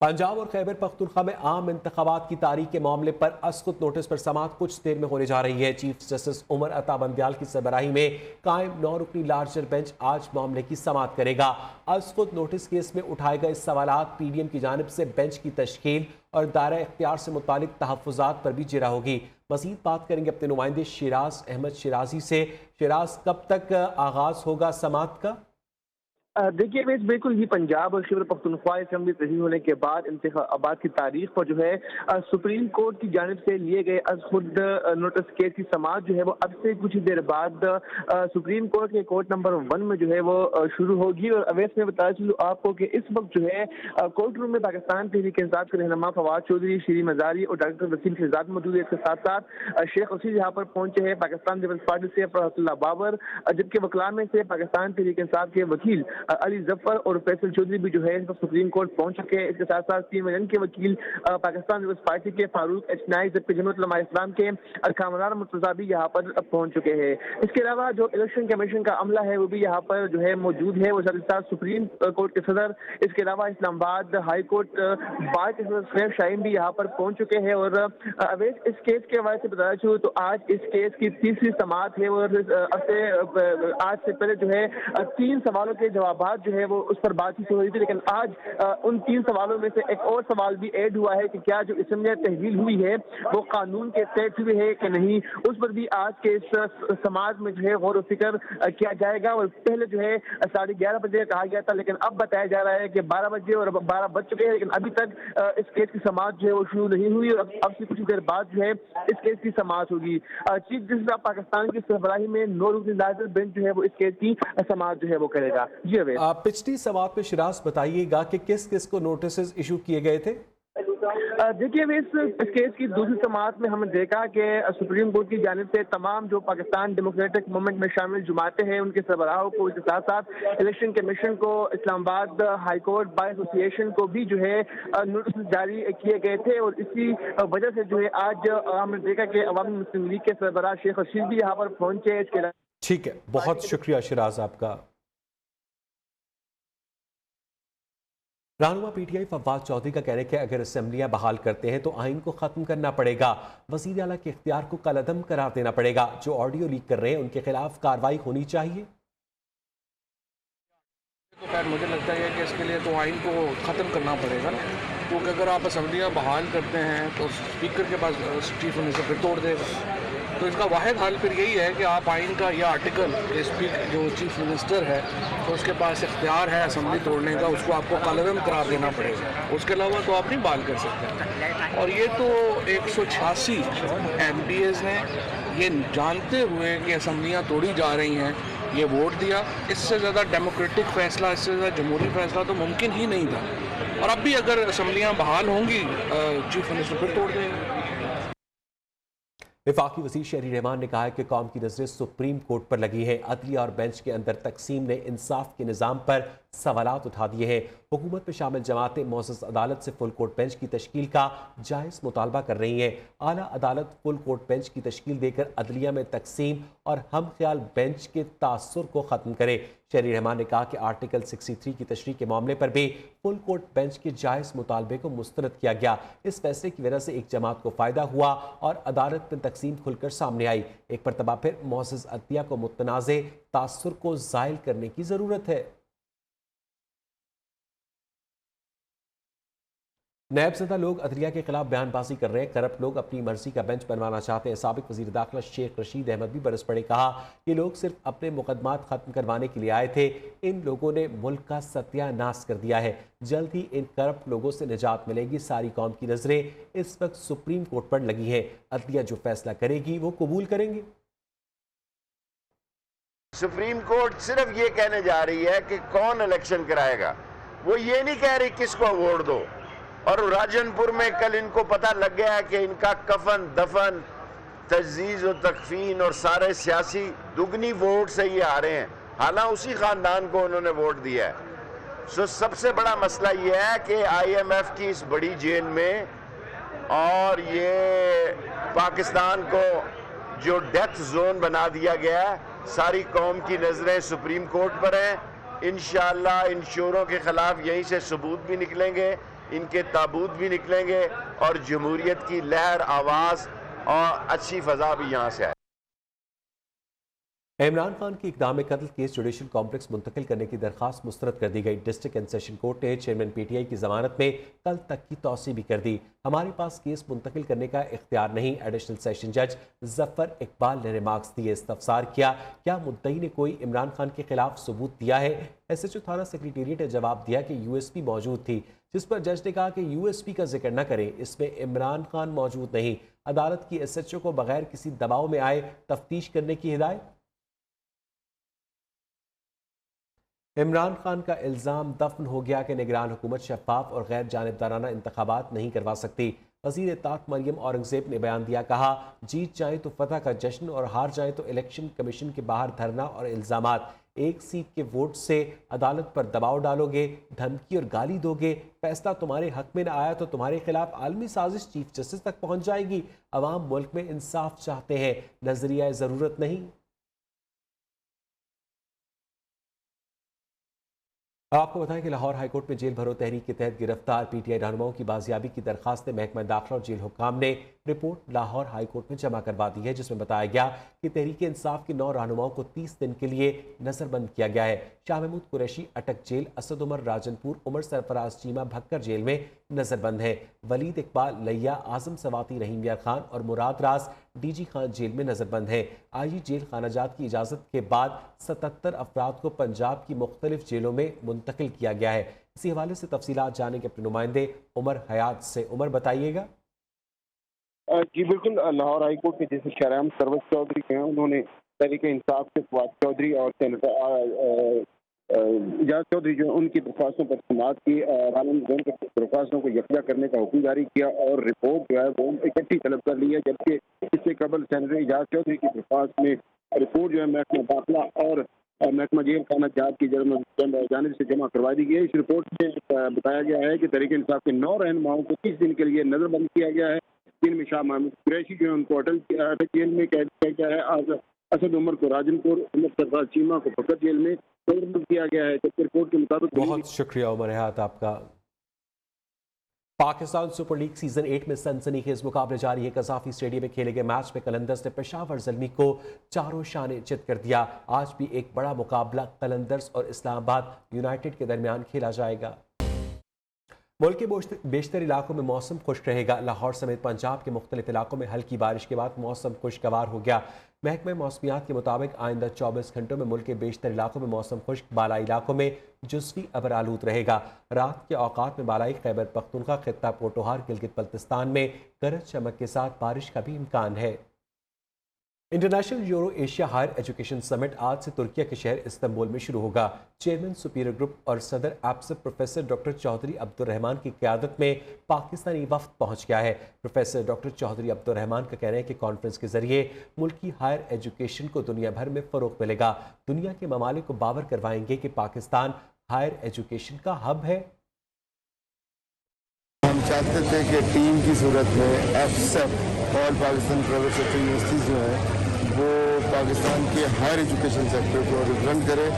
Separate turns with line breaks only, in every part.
پنجاب اور خیبر پختونخوا میں عام انتخابات کی تاریخ کے معاملے پر اسقط نوٹس پر سماعت کچھ دیر میں ہونے جا رہی ہے۔ چیف جسٹس عمر عطا بندیال کی سربراہی میں قائم 9 رکنی لارجر بینچ آج معاملے کی سماعت کرے گا۔ اسقط نوٹس کیس میں اٹھائے گئے سوالات پی ڈی ایم کی جانب سے بینچ کی تشکیل اور دائرہ اختیار سے متعلق تحفظات پر بھی جرا ہوگی۔ مزید بات کریں گے اپنے نمائندے شیراز احمد شیرازی سے۔ شیراز، کب تک آغاز ہوگا سماعت کا؟
دیکھیے بالکل ہی پنجاب اور خیبر پختونخوا اسمبلی صحیح ہونے کے بعد انتخابات کی تاریخ پر جو ہے سپریم کورٹ کی جانب سے لیے گئے از خود نوٹس کیس کی سماعت جو ہے وہ اب سے کچھ دیر بعد سپریم کورٹ کے کورٹ نمبر 1 میں جو ہے وہ شروع ہوگی۔ اور اویس میں بتا چلوں آپ کو کہ اس وقت جو ہے کورٹ روم میں پاکستان تحریک انصاف کے رہنما فواد چودھری، شیریں مزاری اور ڈاکٹر وسیم شہزاد موجود ہے۔ اس کے ساتھ ساتھ شیخ وسیع یہاں پر پہنچے ہیں پاکستان پیپلز پارٹی سے فرحت اللہ بابر، جبکہ وکلاء میں سے پاکستان تحریک انصاف کے وکیل علی ظفر اور فیصل چودھری بھی جو ہے سپریم کورٹ پہنچ چکے ہیں۔ اس کے ساتھ ساتھ 3 وجن کے وکیل پاکستان پیپلز پارٹی کے فاروق ایچ نائک، جبکہ جمعیت علماء اسلام کے کامران مرتضیٰ بھی یہاں پر پہنچ چکے ہیں۔ اس کے علاوہ جو الیکشن کمیشن کا عملہ ہے وہ بھی یہاں پر جو ہے موجود ہے، وہ ساتھ سپریم کورٹ کے صدر، اس کے علاوہ اسلام آباد ہائی کورٹ بار کے صدر سنیف شاہین بھی یہاں پر پہنچ چکے ہیں۔ اور اویس، اس کیس کے حوالے سے بتایا چلوں تو آج اس کیس کی تیسری سماعت ہے اور آج سے پہلے جو ہے 3 سوالوں کے جوابات جو ہے وہ اس پر بات چیت ہو رہی تھی، لیکن آج ان 3 سوالوں میں سے ایک اور سوال بھی ایڈ ہوا ہے کہ کیا جو اسمبلی تحویل ہوئی ہے وہ قانون کے تحت ہوئی ہے کہ نہیں۔ اس پر بھی آج کے اس سماعت میں جو ہے غور و فکر کیا جائے گا۔ اور پہلے جو ہے 11:30 بجے کہا گیا تھا، لیکن اب بتایا جا رہا ہے کہ 12 بجے اور 12 بج چکے ہیں، لیکن ابھی تک اس کیس کی سماعت جو ہے وہ شروع نہیں ہوئی اور اب سے کچھ دیر بعد جو ہے اس کیس کی سماعت ہوگی۔ چیف جسٹس آف پاکستان کی سربراہی میں 9 رکنی لارجر بینچ جو ہے وہ اس کیس کی سماعت جو ہے وہ کرے گا۔ جی اویس،
پچھلی سماعت میں شیراز بتائیے گا کہ کس کس کو نوٹسز ایشو کیے گئے تھے؟
دیکھیے اس کیس کی دوسری سماعت میں ہم نے دیکھا کہ سپریم کورٹ کی جانب سے تمام جو پاکستان ڈیموکریٹک موومنٹ میں شامل جماعتیں ہیں ان کے سربراہوں کو، اس کے ساتھ ساتھ الیکشن کمیشن کو، اسلام آباد ہائی کورٹ بار ایسوسی ایشن کو بھی جو ہے نوٹس جاری کیے گئے تھے۔ اور اسی وجہ سے جو ہے آج ہم نے دیکھا کہ عوامی مسلم لیگ کے سربراہ شیخ رشید بھی یہاں پر پہنچے۔ اس کے
ٹھیک ہے، بہت شکریہ شیراز آپ کا۔ رہنما پی ٹی آئی فواد چودھری کا کہنا ہے کہ اگر اسمبلیاں بحال کرتے ہیں تو آئین کو ختم کرنا پڑے گا، وزیر اعلیٰ کے اختیار کو کالعدم قرار دینا پڑے گا، جو آڈیو لیک کر رہے ہیں ان کے خلاف کارروائی ہونی چاہیے۔
تو خیر مجھے لگتا ہے کہ اس کے لیے تو آئین کو ختم کرنا پڑے گا، کیونکہ اگر آپ اسمبلیاں بحال کرتے ہیں تو اسپیکر کے پاس چیف منسٹر پھر توڑ دے گا۔ تو اس کا واحد حل پھر یہی ہے کہ آپ آئین کا یہ آرٹیکل جو چیف منسٹر ہے تو اس کے پاس اختیار ہے اسمبلی توڑنے کا، اس کو آپ کو کالعدم قرار دینا پڑے گا، اس کے علاوہ تو آپ نہیں بحال کر سکتے۔ اور یہ تو 186 ایم پی ایز نے یہ جانتے ہوئے کہ اسمبلیاں توڑی جا رہی ہیں یہ ووٹ دیا۔ اس سے زیادہ ڈیموکریٹک فیصلہ، اس سے زیادہ جمہوری فیصلہ تو ممکن ہی نہیں تھا۔ اور اب بھی اگر اسمبلیاں بحال ہوں گی چیف منسٹر پھر توڑ دیں گے۔
وفاقی وزیر شہری رحمان نے کہا ہے کہ قوم کی نظریں سپریم کورٹ پر لگی ہیں۔ عدلیہ اور بینچ کے اندر تقسیم نے انصاف کے نظام پر سوالات اٹھا دیے ہیں۔ حکومت میں شامل جماعتیں معزز عدالت سے فل کورٹ بینچ کی تشکیل کا جائز مطالبہ کر رہی ہیں۔ اعلیٰ عدالت فل کورٹ بینچ کی تشکیل دے کر عدلیہ میں تقسیم اور ہم خیال بینچ کے تاثر کو ختم کرے۔ شہری رحمان نے کہا کہ آرٹیکل 63 کی تشریح کے معاملے پر بھی فل کورٹ بینچ کے جائز مطالبے کو مسترد کیا گیا۔ اس فیصلے کی وجہ سے ایک جماعت کو فائدہ ہوا اور عدالت میں تقسیم کھل کر سامنے آئی۔ ایک مرتبہ پھر معزز عدلیہ کو متنازع تاثر کو زائل کرنے کی ضرورت ہے۔ نیب زدہ لوگ عدلیہ کے خلاف بیان بازی کر رہے ہیں، کرپٹ لوگ اپنی مرضی کا بینچ بنوانا چاہتے ہیں۔ سابق وزیر داخلہ شیخ رشید احمد بھی برس پڑے، کہا یہ لوگ صرف اپنے مقدمات ختم کروانے کے لیے آئے تھے، ان لوگوں نے ملک کا ستیہ ناش کر دیا ہے، جلد ہی ان کرپٹ لوگوں سے نجات ملے گی۔ ساری قوم کی نظریں اس وقت سپریم کورٹ پر لگی ہیں، عدلیہ جو فیصلہ کرے گی وہ قبول کریں گے۔
سپریم کورٹ صرف یہ کہنے جا رہی ہے کہ کون الیکشن کرائے گا، وہ یہ نہیں کہہ رہی کس کو ووٹ دو۔ اور راجن پور میں کل ان کو پتہ لگ گیا کہ ان کا کفن دفن، تجزیز و تکفین اور سارے سیاسی دگنی ووٹ سے یہ آ رہے ہیں، حالانکہ اسی خاندان کو انہوں نے ووٹ دیا ہے۔ سب سے بڑا مسئلہ یہ ہے کہ آئی ایم ایف کی اس بڑی جیل میں اور یہ پاکستان کو جو ڈیتھ زون بنا دیا گیا ہے، ساری قوم کی نظریں سپریم کورٹ پر ہیں۔ انشاءاللہ ان شوروں کے خلاف یہیں سے ثبوت بھی نکلیں گے، ان کے تابوت بھی نکلیں گے اور جمہوریت کی لہر آواز اور اچھی فضا بھی یہاں سے آئے۔
عمران خان کی اقدام قتل کیس جوڈیشل کمپلیکس منتقل کرنے کی درخواست مسترد کر دی گئی۔ ڈسٹرکٹ اینڈ سیشن کورٹ نے چیئرمین پی ٹی آئی کی ضمانت میں کل تک کی توسیع بھی کر دی۔ ہمارے پاس کیس منتقل کرنے کا اختیار نہیں، ایڈیشنل سیشن جج ظفر اقبال نے ریمارکس دیے۔ استفسار کیا مدعی نے کوئی عمران خان کے خلاف ثبوت دیا ہے؟ ایس ایچ او تھانہ سیکریٹریٹ نے جواب دیا کہ یو ایس پی موجود تھی، جس پر جج نے کہا کہ یو ایس پی کا ذکر نہ کریں، اس میں عمران خان موجود نہیں۔ عدالت کی ایس ایچ او کو بغیر کسی دباؤ میں آئے تفتیش کرنے کی ہدایت۔ عمران خان کا الزام دفن ہو گیا کہ نگران حکومت شفاف اور غیر جانبدارانہ انتخابات نہیں کروا سکتی۔ وزیر اطاعت مریم اورنگزیب نے بیان دیا، کہا جیت جائیں تو فتح کا جشن اور ہار جائیں تو الیکشن کمیشن کے باہر دھرنا اور الزامات۔ ایک سیٹ کے ووٹ سے عدالت پر دباؤ ڈالو گے، دھمکی اور گالی دو گے، فیصلہ تمہارے حق میں نہ آیا تو تمہارے خلاف عالمی سازش چیف جسٹس تک پہنچ جائے گی۔ عوام ملک میں انصاف چاہتے ہیں، نظریہ ضرورت نہیں۔ آپ کو بتائیں کہ لاہور ہائی کورٹ میں جیل بھرو تحریک کے تحت گرفتار پی ٹی آئی رہنماؤں کی بازیابی کی درخواست محکمہ داخلہ اور جیل حکام نے رپورٹ لاہور ہائی کورٹ میں جمع کروا دی ہے، جس میں بتایا گیا کہ تحریک انصاف کے 9 رہنماؤں کو 30 دن کے لیے نظر بند کیا گیا ہے۔ شاہ محمود قریشی اٹک جیل، اسد عمر راجن پور، عمر سرفراز چیمہ بھکر جیل میں نظر بند ہے۔ ولید اقبال لیا، اعظم سواتی، رحیم یار خان اور مراد راز ڈی جی خان جیل میں نظر بند ہے۔ آئی جی جیل خانہ جات کی اجازت کے بعد 77 افراد کو پنجاب کی مختلف جیلوں میں منتقل کیا گیا ہے۔ اسی حوالے سے تفصیلات جانیں گے اپنے نمائندے عمر حیات سے۔ عمر بتائیے گا۔
جی بالکل، لاہور ہائی کورٹ کے جیسے شہرام سروج چودھری ہیں، انہوں نے تحریک انصاف سے فواد چودھری اور اجاز چودھری جو ان کی درخواستوں پر سماعت کی، دونوں کی درخواستوں کو یکجا کرنے کا حکم جاری کیا اور رپورٹ جو ہے وہ اکٹھی طلب کر لی ہے، جبکہ اس سے قبل سینیٹر اجاز چودھری کی درخواست میں رپورٹ جو ہے محکمہ داخلہ اور محکمہ جیل خانہ جات کی جانب سے جمع کروا دی گئی ہے۔ اس رپورٹ میں بتایا گیا ہے کہ تحریک انصاف کے 9 رہنماؤں کو 30 دن کے لیے نظر بند کیا گیا ہے، جن میں شاہ محمود قریشی جو ہے ان کو اٹک جیل میں قید کیا گیا ہے، اسد عمر کو راجن پور، عمر سرفراز چیمہ کو بھکر جیل میں بند کیا گیا ہے۔ جبکہ رپورٹ کے مطابق
بہت شکریہ عمر حیات آپ کا۔ پاکستان سپر لیگ سیزن 8 میں سنسنی خیز مقابلے جاری ہے۔ قذافی اسٹیڈیم میں کھیلے گئے میچ میں قلندرز نے پشاور زلمی کو 4 شانے چت کر دیا۔ آج بھی ایک بڑا مقابلہ قلندرز اور اسلام آباد یونائیٹڈ کے درمیان کھیلا جائے گا۔ ملک کے بیشتر علاقوں میں موسم خشک رہے گا۔ لاہور سمیت پنجاب کے مختلف علاقوں میں ہلکی بارش کے بعد موسم خوشگوار ہو گیا۔ محکمہ موسمیات کے مطابق آئندہ 24 گھنٹوں میں ملک کے بیشتر علاقوں میں موسم خشک، بالائی علاقوں میں جزوی ابر آلود رہے گا۔ رات کے اوقات میں بالائی خیبر پختونخوا، خطہ پوٹوہار، گلگت بلتستان میں گرج چمک کے ساتھ بارش کا بھی امکان ہے۔ International Euro Asia higher education summit آج سے ترکیہ کے شہر استنبول میں شروع ہوگا۔ چیئرمین سپیریئر گروپ اور صدر ایپسپ پروفیسر ڈاکٹر چودھری عبدالرحمان کی قیادت میں پاکستانی وفد پہنچ گیا ہے۔ پروفیسر ڈاکٹر چودھری عبدالرحمان کا کہنا ہے کہ کانفرنس کے ذریعے ملکی ہائر ایجوکیشن کو دنیا بھر میں فروغ ملے گا۔ دنیا کے ممالک کو باور کروائیں گے کہ پاکستان ہائر ایجوکیشن کا ہب ہے۔
ہم چاہتے تھے کہ ٹیم کی صورت میں ایپسپ اور پاکستان پرائیویٹ سیکٹر یونیورسٹیز جو ہیں وہ پاکستان کے ہائر ایجوکیشن سیکٹر کو ریپرزینٹ کرے۔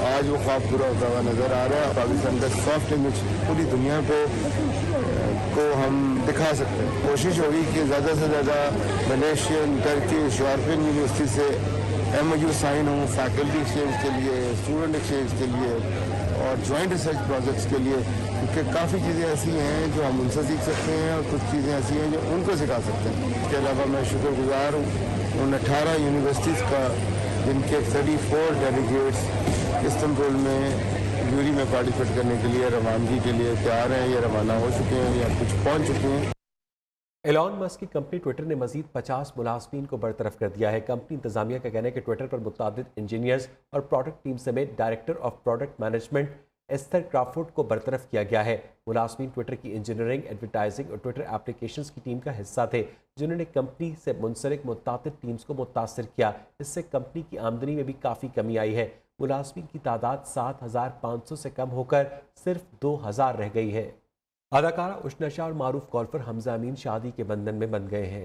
آج وہ خواب پورا ہوتا ہوا نظر آ رہا ہے۔ پاکستان کا سافٹ امیج پوری دنیا کو ہم دکھا سکتے ہیں۔ کوشش ہوگی کہ زیادہ سے زیادہ ملیشین، ٹرکش، یورپین یونیورسٹی سے ایم او یو سائن ہوں، فیکلٹی ایکسچینج کے لیے، اسٹوڈنٹ ایکسچینج کے لیے اور جوائنٹ ریسرچ پروجیکٹس کے لیے، کیونکہ کافی چیزیں ایسی ہیں جو ہم ان سے سیکھ سکتے ہیں اور کچھ چیزیں ایسی ہیں جو ان کو سکھا سکتے ہیں۔ اس کے علاوہ میں شکر گزار ہوں ان 18 یونیورسٹیز کا جن کے 34 ڈیلیگیٹس استنبول میں یوری میں پارٹیسپیٹ کرنے کے لیے روانگی کے لیے تیار ہیں، یا روانہ ہو چکے ہیں یا کچھ پہنچ چکے ہیں۔
ایلان مسک کی کمپنی ٹویٹر نے مزید 50 ملازمین کو برطرف کر دیا ہے۔ کمپنی انتظامیہ کا کہنا ہے کہ ٹویٹر پر متعدد انجینئرز اور پروڈکٹ ٹیم سمیت director of product management Esther Crawford کو برطرف کیا گیا ہے۔ ملازمین ٹویٹر کی انجینئرنگ، ایڈورٹائزنگ اور ٹویٹر ایپلیکیشنز کی ٹیم کا حصہ تھے، جنہوں نے کمپنی سے منسلک متعدد ٹیمز کو متاثر کیا۔ اس سے کمپنی کی آمدنی میں بھی کافی کمی آئی ہے۔ ملازمین کی تعداد 7500 سے کم ہو کر صرف 2000 رہ گئی ہے۔ اداکارہ اشنا شاہ اور معروف گولفر حمزہ امین شادی کے بندھن میں بندھ گئے ہیں۔